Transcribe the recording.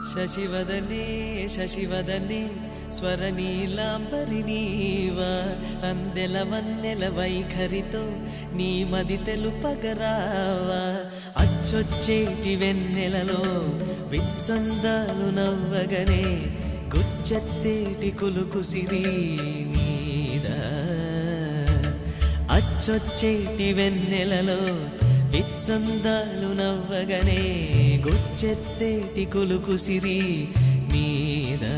శశివదనే శశివదనే స్వరనీలాంబరి నీవా అందెల వన్నెల వైఖరితో నీ మది తెలుపగరావా అచ్చొచ్చేటి వెన్నెలలో విత్సందాలు నవ్వగనే గుచ్చెత్తేటి కులుకు సిరి నీదా అచ్చొచ్చేటి వెన్నెలలో విత్సందాలు నవ్వగనే గుచ్చెత్తేటి కులుకు సిరి నీదా